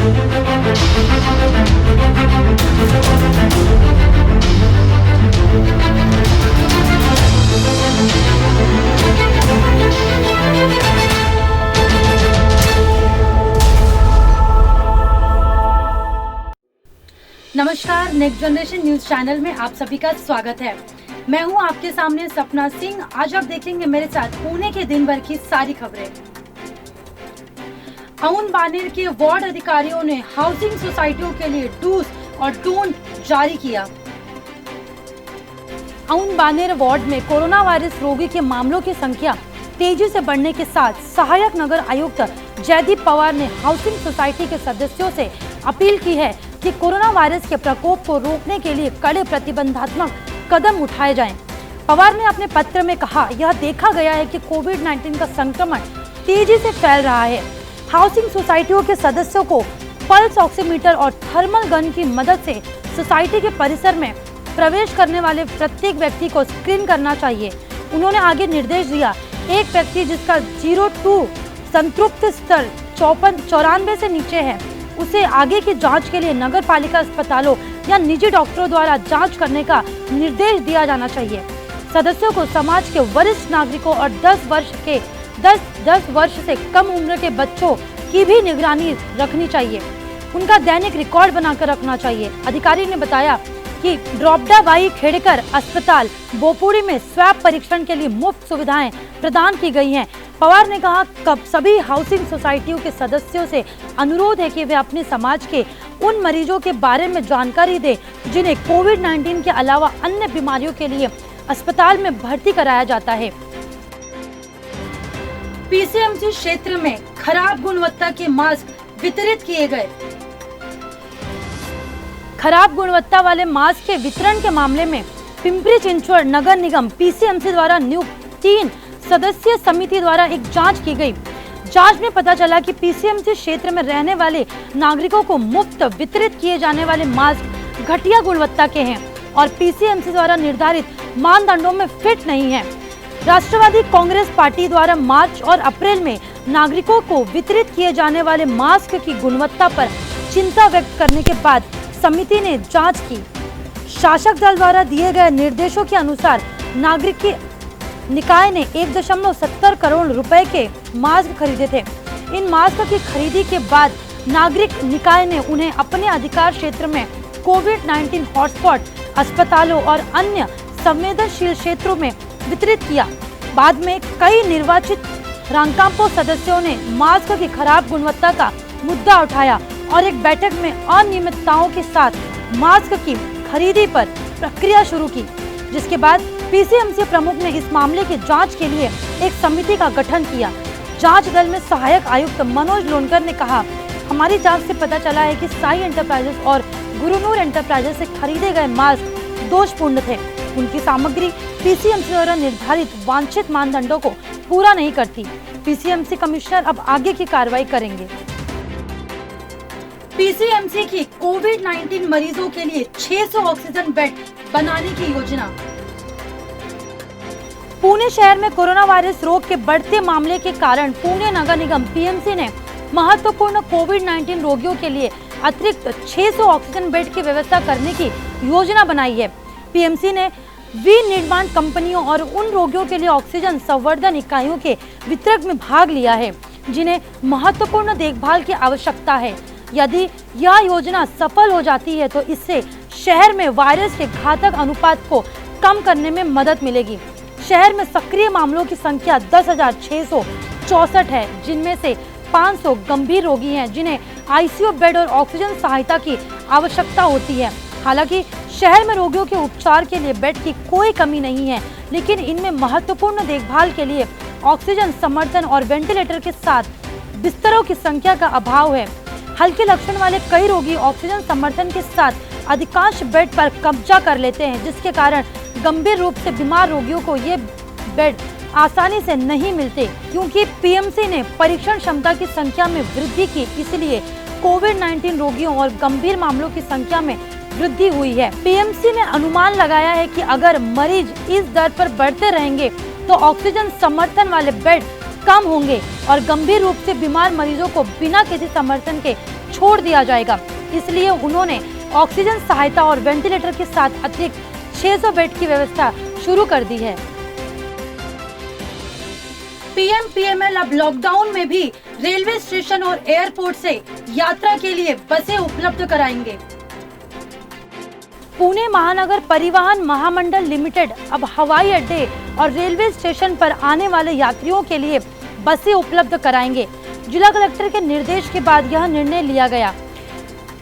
नमस्कार, next generation news channel में आप सभी का स्वागत है। मैं हूं आपके सामने सपना सिंह। आज आप देखेंगे मेरे साथ पुणे के दिन भर की सारी खबरें। अउन बानेर के वार्ड अधिकारियों ने हाउसिंग सोसाइटियों के लिए डूज और डोंट जारी किया। अउन बानेर वार्ड में कोरोना वायरस रोगी के मामलों की संख्या तेजी से बढ़ने के साथ सहायक नगर आयुक्त जयदीप पवार ने हाउसिंग सोसाइटी के सदस्यों से अपील की है कि कोरोना वायरस के प्रकोप को रोकने के लिए कड़े प्रतिबंधात्मक कदम उठाए जाएं। पवार ने अपने पत्र में कहा, यह देखा गया है कि कोविड-19 का संक्रमण तेजी से फैल रहा है। हाउसिंग सोसाइटियों के सदस्यों को पल्स ऑक्सीमीटर और थर्मल गन की मदद से सोसाइटी के परिसर में प्रवेश करने वाले प्रत्येक व्यक्ति को स्क्रीन करना चाहिए। उन्होंने आगे निर्देश दिया, एक व्यक्ति जिसका 02 संतृप्त स्तर 94 से नीचे है, उसे आगे की जांच के लिए नगर पालिका अस्पतालों या निजी डॉक्टरों द्वारा जांच करने का निर्देश दिया जाना चाहिए। सदस्यों को समाज के वरिष्ठ नागरिकों और 10 वर्ष से कम उम्र के बच्चों की भी निगरानी रखनी चाहिए। उनका दैनिक रिकॉर्ड बनाकर रखना चाहिए। अधिकारी ने बताया कि ड्रॉपडाबाई खेड़कर अस्पताल बोपुड़ी में स्वैब परीक्षण के लिए मुफ्त सुविधाएं प्रदान की गई हैं। पवार ने कहा, कब सभी हाउसिंग सोसाइटियों के सदस्यों से अनुरोध है कि वे अपने समाज के उन मरीजों के बारे में जानकारी दें जिन्हें कोविड-19 के अलावा अन्य बीमारियों के लिए अस्पताल में भर्ती कराया जाता है। पीसीएमसी क्षेत्र में खराब गुणवत्ता के मास्क वितरित किए गए। खराब गुणवत्ता वाले मास्क के वितरण के मामले में पिंपरी चिंचवड नगर निगम पीसीएमसी द्वारा नियुक्त 3 सदस्यीय समिति द्वारा एक जांच की गई। जांच में पता चला कि पीसीएमसी क्षेत्र में रहने वाले नागरिकों को मुफ्त वितरित किए जाने वाले मास्क घटिया गुणवत्ता के हैं और पीसीएमसी द्वारा निर्धारित मानदंडों में फिट नहीं है। राष्ट्रवादी कांग्रेस पार्टी द्वारा मार्च और अप्रैल में नागरिकों को वितरित किए जाने वाले मास्क की गुणवत्ता पर चिंता व्यक्त करने के बाद समिति ने जांच की। शासक दल द्वारा दिए गए निर्देशों के अनुसार नागरिक निकाय ने 1.70 करोड़ रुपए के मास्क खरीदे थे। इन मास्क की खरीदी के बाद नागरिक निकाय ने उन्हें अपने अधिकार क्षेत्र में कोविड-19 हॉटस्पॉट अस्पतालों और अन्य संवेदनशील क्षेत्रों में वितरित किया। बाद में कई निर्वाचित रांकांपो सदस्यों ने मास्क की खराब गुणवत्ता का मुद्दा उठाया और एक बैठक में अनियमितताओं के साथ मास्क की खरीदी पर प्रक्रिया शुरू की, जिसके बाद पीसीएमसी प्रमुख ने इस मामले की जांच के लिए एक समिति का गठन किया। जांच दल में सहायक आयुक्त मनोज लोनकर ने कहा, हमारी जांच से पता चला है कि साई एंटरप्राइजेस और गुरुनूर एंटरप्राइजेस से खरीदे गए मास्क दोषपूर्ण थे। उनकी सामग्री पीसीएमसी द्वारा निर्धारित वांछित मानदंडों को पूरा नहीं करती। पीसीएमसी कमिश्नर अब आगे की कार्रवाई करेंगे। पीसीएमसी की कोविड-19 मरीजों के लिए 600 ऑक्सीजन बेड बनाने की योजना। पुणे शहर में कोरोना वायरस रोग के बढ़ते मामले के कारण पुणे नगर निगम पीएमसी ने महत्वपूर्ण कोविड-19 रोगियों के लिए अतिरिक्त 600 ऑक्सीजन बेड की व्यवस्था करने की योजना बनाई है। पीएमसी ने विनिर्माण कंपनियों और उन रोगियों के लिए ऑक्सीजन संवर्धन इकाइयों के वितरण में भाग लिया है जिन्हें महत्वपूर्ण देखभाल की आवश्यकता है। यदि यह योजना सफल हो जाती है तो इससे शहर में वायरस के घातक अनुपात को कम करने में मदद मिलेगी। शहर में सक्रिय मामलों की संख्या 10,664 है, जिनमें से 500 गंभीर रोगी हैं जिन्हें आईसीयू बेड और ऑक्सीजन सहायता की आवश्यकता होती है। हालांकि शहर में रोगियों के उपचार के लिए बेड की कोई कमी नहीं है, लेकिन इनमें महत्वपूर्ण देखभाल के लिए ऑक्सीजन समर्थन और वेंटिलेटर के साथ बिस्तरों की संख्या का अभाव है। हल्के लक्षण वाले कई रोगी ऑक्सीजन समर्थन के साथ अधिकांश बेड पर कब्जा कर लेते हैं, जिसके कारण गंभीर रूप से बीमार रोगियों को ये बेड आसानी से नहीं मिलते। क्योंकि पीएमसी ने परीक्षण क्षमता की संख्या में वृद्धि की, इसलिए कोविड-19 रोगियों और गंभीर मामलों की संख्या में वृद्धि हुई है। पीएमसी ने अनुमान लगाया है कि अगर मरीज इस दर पर बढ़ते रहेंगे तो ऑक्सीजन समर्थन वाले बेड कम होंगे और गंभीर रूप से बीमार मरीजों को बिना किसी समर्थन के छोड़ दिया जाएगा। इसलिए उन्होंने ऑक्सीजन सहायता और वेंटिलेटर के साथ अतिरिक्त 600 बेड की व्यवस्था शुरू कर दी है। पीएमपीएमएल अब लॉकडाउन में भी रेलवे स्टेशन और एयरपोर्ट से यात्रा के लिए बसें उपलब्ध कराएंगे। पुणे महानगर परिवहन महामंडल लिमिटेड अब हवाई अड्डे और रेलवे स्टेशन पर आने वाले यात्रियों के लिए बसें उपलब्ध कराएंगे। जिला कलेक्टर के निर्देश के बाद यह निर्णय लिया गया।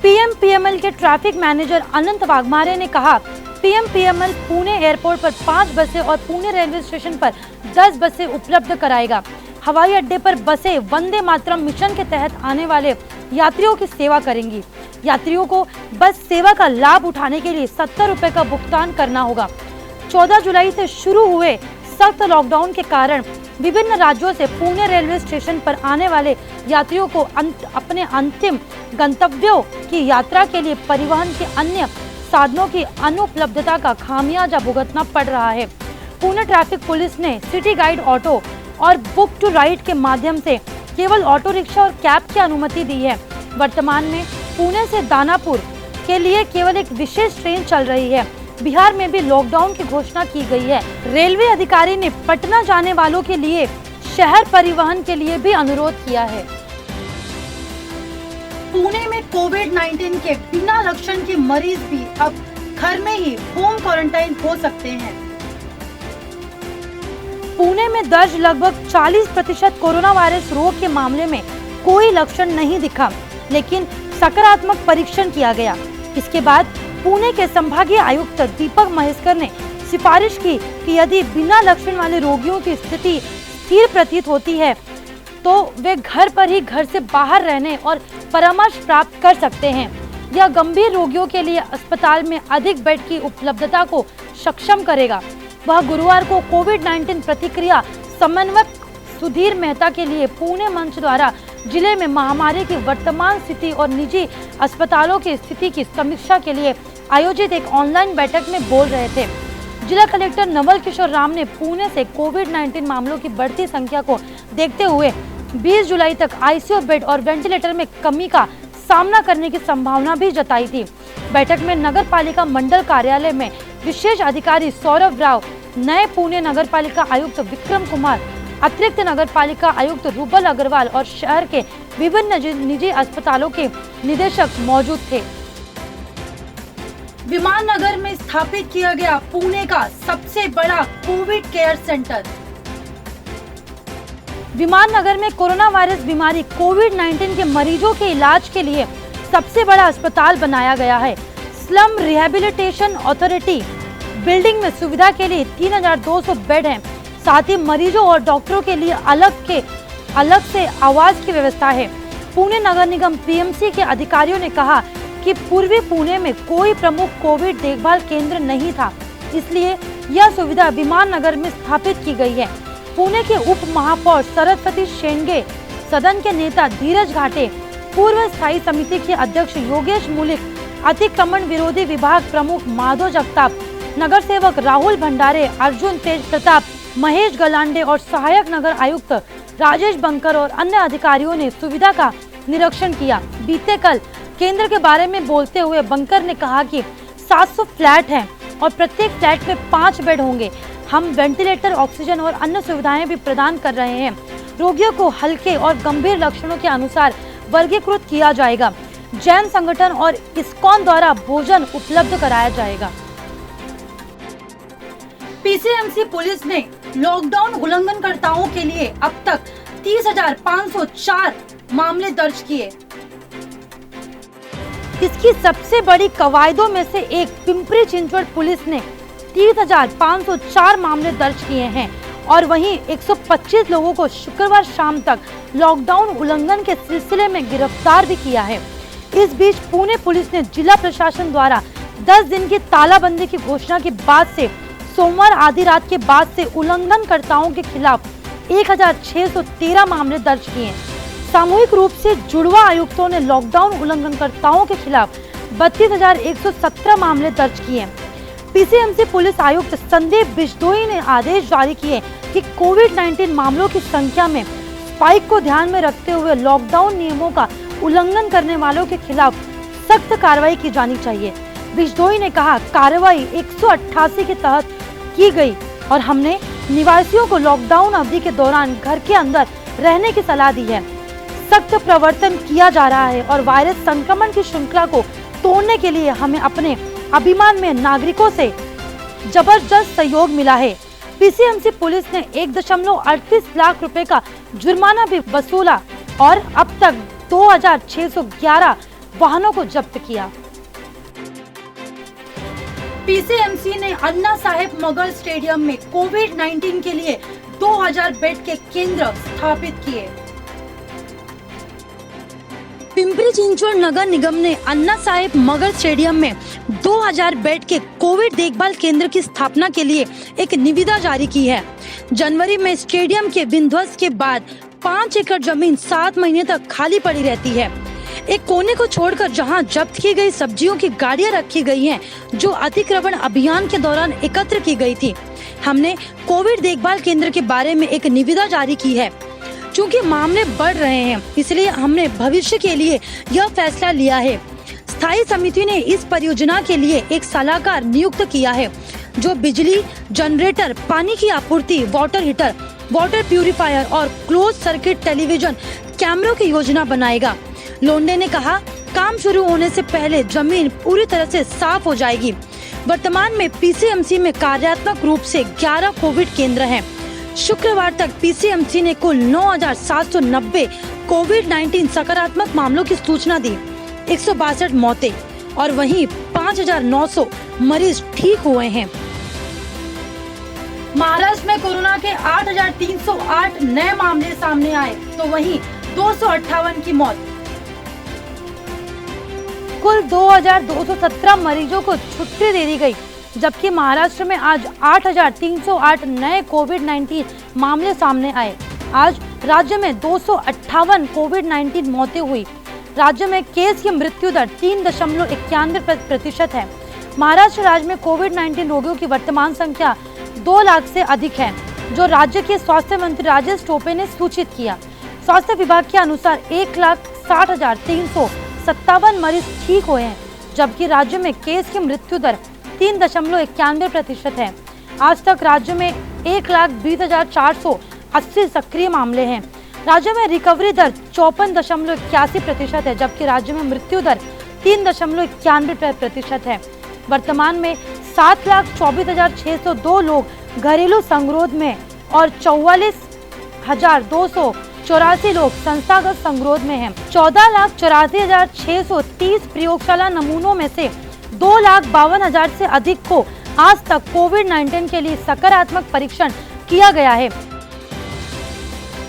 पीएमपीएमएल के ट्रैफिक मैनेजर अनंत वाघमारे ने कहा, पीएमपीएमएल पुणे एयरपोर्ट पर 5 बसें और पुणे रेलवे स्टेशन पर 10 बसें उपलब्ध कराएगा। हवाई अड्डे पर बसें वंदे मातरम मिशन के तहत आने वाले यात्रियों की सेवा करेंगी। यात्रियों को बस सेवा का लाभ उठाने के लिए 70 रुपए का भुगतान करना होगा। 14 जुलाई से शुरू हुए सख्त लॉकडाउन के कारण विभिन्न राज्यों से पुणे रेलवे स्टेशन पर आने वाले यात्रियों को अपने अंतिम गंतव्यों की यात्रा के लिए परिवहन के अन्य साधनों की अनुपलब्धता का खामियाजा भुगतना पड़ रहा है। पुणे ट्रैफिक पुलिस ने सिटी गाइड ऑटो और बुक टू राइड के माध्यम से केवल ऑटो रिक्शा और कैब की अनुमति दी है। वर्तमान में पुणे से दानापुर के लिए केवल एक विशेष ट्रेन चल रही है। बिहार में भी लॉकडाउन की घोषणा की गई है। रेलवे अधिकारी ने पटना जाने वालों के लिए शहर परिवहन के लिए भी अनुरोध किया है। पुणे में कोविड-19 के बिना लक्षण के मरीज भी अब घर में ही होम क्वारंटाइन हो सकते हैं। पुणे में दर्ज लगभग 40% कोरोना वायरस रोग के मामले में कोई लक्षण नहीं दिखा, लेकिन सकारात्मक परीक्षण किया गया। इसके बाद पुणे के संभागीय आयुक्त दीपक महेश्वर ने सिफारिश की कि यदि बिना लक्षण वाले रोगियों की स्थिति स्थिर प्रतीत होती है तो वे घर से बाहर रहने और परामर्श प्राप्त कर सकते हैं। यह गंभीर रोगियों के लिए अस्पताल में अधिक बेड की उपलब्धता को सक्षम करेगा। वह गुरुवार को कोविड-19 प्रतिक्रिया समन्वयक सुधीर मेहता के लिए पुणे मंच द्वारा जिले में महामारी की वर्तमान स्थिति और निजी अस्पतालों की स्थिति की समीक्षा के लिए आयोजित एक ऑनलाइन बैठक में बोल रहे थे। जिला कलेक्टर नवल किशोर राम ने पुणे से कोविड-19 मामलों की बढ़ती संख्या को देखते हुए 20 जुलाई तक आईसीयू बेड और वेंटिलेटर में कमी का सामना करने की संभावना भी जताई थी। बैठक में नगर पालिका मंडल कार्यालय में विशेष अधिकारी सौरभ राव, नए पुणे नगर पालिका आयुक्त विक्रम कुमार, अतिरिक्त नगर पालिका आयुक्त रूबल अग्रवाल और शहर के विभिन्न निजी अस्पतालों के निदेशक मौजूद थे। विमान नगर में स्थापित किया गया पुणे का सबसे बड़ा कोविड केयर सेंटर। विमान नगर में कोरोना वायरस बीमारी कोविड-19 के मरीजों के इलाज के लिए सबसे बड़ा अस्पताल बनाया गया है। स्लम रिहेबिलिटेशन अथॉरिटी बिल्डिंग में सुविधा के लिए 3200 बेड हैं। साथ ही मरीजों और डॉक्टरों के लिए अलग से आवास की व्यवस्था है। पुणे नगर निगम पीएमसी के अधिकारियों ने कहा कि पूर्वी पुणे में कोई प्रमुख कोविड देखभाल केंद्र नहीं था, इसलिए यह सुविधा विमान नगर में स्थापित की गई है। पुणे के उप महापौर सरस्वती शेंडगे, सदन के नेता धीरज घाटे, पूर्व स्थायी समिति के अध्यक्ष योगेश मूलिक, अतिक्रमण विरोधी विभाग प्रमुख माधव जगताप, नगर सेवक राहुल भंडारे, अर्जुन तेज प्रताप, महेश गलांडे और सहायक नगर आयुक्त राजेश बंकर और अन्य अधिकारियों ने सुविधा का निरीक्षण किया। बीते कल केंद्र के बारे में बोलते हुए बंकर ने कहा कि 700 फ्लैट हैं और प्रत्येक फ्लैट में 5 बेड होंगे। हम वेंटिलेटर, ऑक्सीजन और अन्य सुविधाएं भी प्रदान कर रहे हैं। रोगियों को हल्के और गंभीर लक्षणों के अनुसार वर्गीकृत किया जाएगा। जैन संगठन और इस्कॉन द्वारा भोजन उपलब्ध कराया जाएगा। पीसीएमसी पुलिस ने लॉकडाउन उल्लंघनकर्ताओं के लिए अब तक 30,504 मामले दर्ज किए। इसकी सबसे बड़ी कवायदों में से एक पिंपरी चिंचवड पुलिस ने 30,504 मामले दर्ज किए हैं और वहीं 125 लोगों को शुक्रवार शाम तक लॉकडाउन उल्लंघन के सिलसिले में गिरफ्तार भी किया है। इस बीच पुणे पुलिस ने जिला प्रशासन द्वारा 10 दिन की तालाबंदी की घोषणा के बाद से सोमवार आधी रात के बाद से उल्लंघनकर्ताओं के खिलाफ 1,613 मामले दर्ज किए। सामूहिक रूप से जुड़वा आयुक्तों ने लॉकडाउन उल्लंघनकर्ताओं के खिलाफ 32,117 मामले दर्ज किए। पीसीएमसी पुलिस आयुक्त संदीप बिश्नोई ने आदेश जारी किए कि कोविड-19 मामलों की संख्या में स्पाइक को ध्यान में रखते हुए लॉकडाउन नियमों का उल्लंघन करने वालों के खिलाफ सख्त कार्रवाई की जानी चाहिए। बिजनोई ने कहा, कार्रवाई 188 के तहत की गई और हमने निवासियों को लॉकडाउन अवधि के दौरान घर के अंदर रहने की सलाह दी है। सख्त प्रवर्तन किया जा रहा है और वायरस संक्रमण की श्रृंखला को तोड़ने के लिए हमें अपने अभिमान में नागरिकों से जबरदस्त सहयोग मिला है। पीसीएमसी पुलिस ने 1.38 लाख रुपए का जुर्माना भी वसूला और अब तक 2611 वाहनों को जब्त किया। पीसीएमसी ने अन्ना साहेब मगर स्टेडियम में कोविड-19 के लिए 2000 बेड के केंद्र स्थापित किए। पिंपरी चिंचवड नगर निगम ने अन्ना साहेब मगर स्टेडियम में 2000 बेड के कोविड देखभाल केंद्र की स्थापना के लिए एक निविदा जारी की है। जनवरी में स्टेडियम के विध्वंस के बाद 5 एकड़ जमीन 7 महीने तक खाली पड़ी रहती है। एक कोने को छोड़कर जहां जब्त की गई सब्जियों की गाड़ियां रखी गई हैं, जो अतिक्रमण अभियान के दौरान एकत्र की गई थी। हमने कोविड देखभाल केंद्र के बारे में एक निविदा जारी की है। चूँकि मामले बढ़ रहे हैं, इसलिए हमने भविष्य के लिए यह फैसला लिया है। स्थायी समिति ने इस परियोजना के लिए एक सलाहकार नियुक्त किया है, जो बिजली, जनरेटर, पानी की आपूर्ति, वाटर हीटर, वाटर प्यूरिफायर और क्लोज सर्किट टेलीविजन कैमरों की योजना बनाएगा। लोंडे ने कहा, काम शुरू होने से पहले जमीन पूरी तरह से साफ हो जाएगी। वर्तमान में पीसीएमसी में कार्यात्मक रूप से 11 कोविड केंद्र हैं। शुक्रवार तक पीसीएमसी ने कुल 9790 कोविड-19 सकारात्मक मामलों की सूचना दी। 162 मौतें और वहीं 5900 मरीज ठीक हुए हैं। महाराष्ट्र में कोरोना के 8308 नए मामले सामने आए तो वहीं 258 की मौत। कुल 2217 मरीजों को छुट्टी दे दी गई, जबकि महाराष्ट्र में आज 8308 नए कोविड-19 मामले सामने आए। आज राज्य में 258 कोविड-19 मौतें हुई। राज्य में केस की मृत्यु दर 3.91% है। महाराष्ट्र राज्य में कोविड-19 रोगियों की वर्तमान संख्या 2 लाख से अधिक है, जो राज्य के स्वास्थ्य मंत्री राजेश टोपे ने सूचित किया। स्वास्थ्य विभाग के अनुसार 1,60,357 मरीज ठीक हुए हैं, जबकि राज्य में केस की मृत्यु दर 3.91% है। आज तक राज्य में 1,20,480 सक्रिय मामले हैं। राज्य में रिकवरी दर 54.81% है, जबकि राज्य में मृत्यु दर 3.91% है। वर्तमान में 7,24,602 लोग घरेलू संगरोध में और 44,284 लोग संस्थागत संगरोध में हैं। 14,84,630 प्रयोगशाला नमूनों में से 2,52,000 से अधिक को आज तक कोविड-19 के लिए सकारात्मक परीक्षण किया गया है।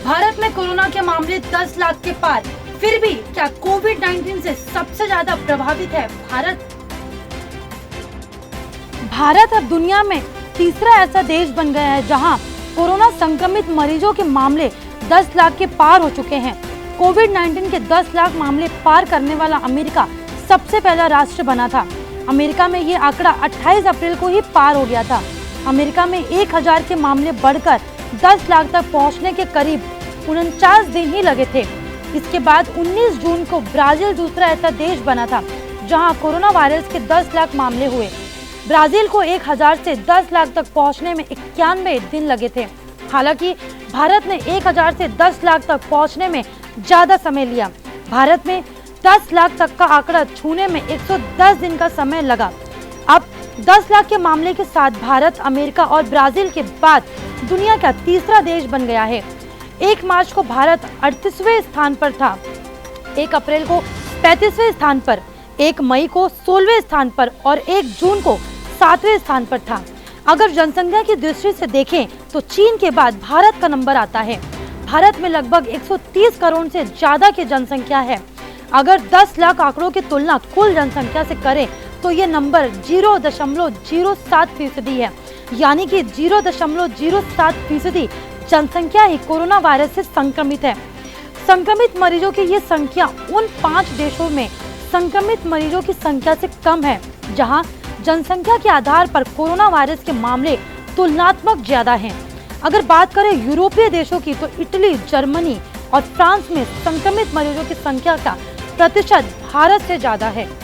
भारत में कोरोना के मामले 10 लाख के पार, फिर भी क्या कोविड-19 से सबसे ज्यादा प्रभावित है भारत अब दुनिया में तीसरा ऐसा देश बन गया है जहां कोरोना संक्रमित मरीजों के मामले 10 लाख के पार हो चुके हैं। कोविड-19 के 10 लाख मामले पार करने वाला अमेरिका सबसे पहला राष्ट्र बना था। अमेरिका में ये आंकड़ा 28 अप्रैल को ही पार हो गया था। अमेरिका में 1000 के मामले बढ़कर 10 लाख तक पहुंचने के करीब 49 दिन ही लगे थे। इसके बाद 19 जून को ब्राजील दूसरा ऐसा देश बना था जहां कोरोना वायरस के 10 लाख मामले हुए। ब्राजील को 1000 से 10 लाख तक पहुंचने में 91 दिन लगे थे। हालांकि भारत ने 1000 से 10 लाख तक पहुंचने में ज्यादा समय लिया। भारत में 10 लाख तक का आंकड़ा छूने में 110 दिन का समय लगा। अब 10 लाख के मामले के साथ भारत, अमेरिका और ब्राजील के बाद दुनिया का तीसरा देश बन गया है। 1 मार्च को भारत 38वें स्थान पर था, 1 अप्रैल को 35वें स्थान पर, 1 मई को 16वें स्थान पर और 1 जून को 7वें स्थान पर था। अगर जनसंख्या की दृष्टि से देखें तो चीन के बाद भारत का नंबर आता है। भारत में लगभग 130 करोड़ से ज्यादा की जनसंख्या है। अगर 10 लाख आंकड़ों की तुलना कुल जनसंख्या से करें तो ये नंबर 0.07% है, यानी कि 0.07% जनसंख्या ही कोरोना वायरस से संक्रमित है। संक्रमित मरीजों की ये संख्या उन 5 देशों में संक्रमित मरीजों की संख्या से कम है जहां जनसंख्या के आधार पर कोरोना वायरस के मामले तुलनात्मक ज्यादा हैं। अगर बात करें यूरोपीय देशों की तो इटली, जर्मनी और फ्रांस में संक्रमित मरीजों की संख्या का प्रतिशत भारत से ज्यादा है।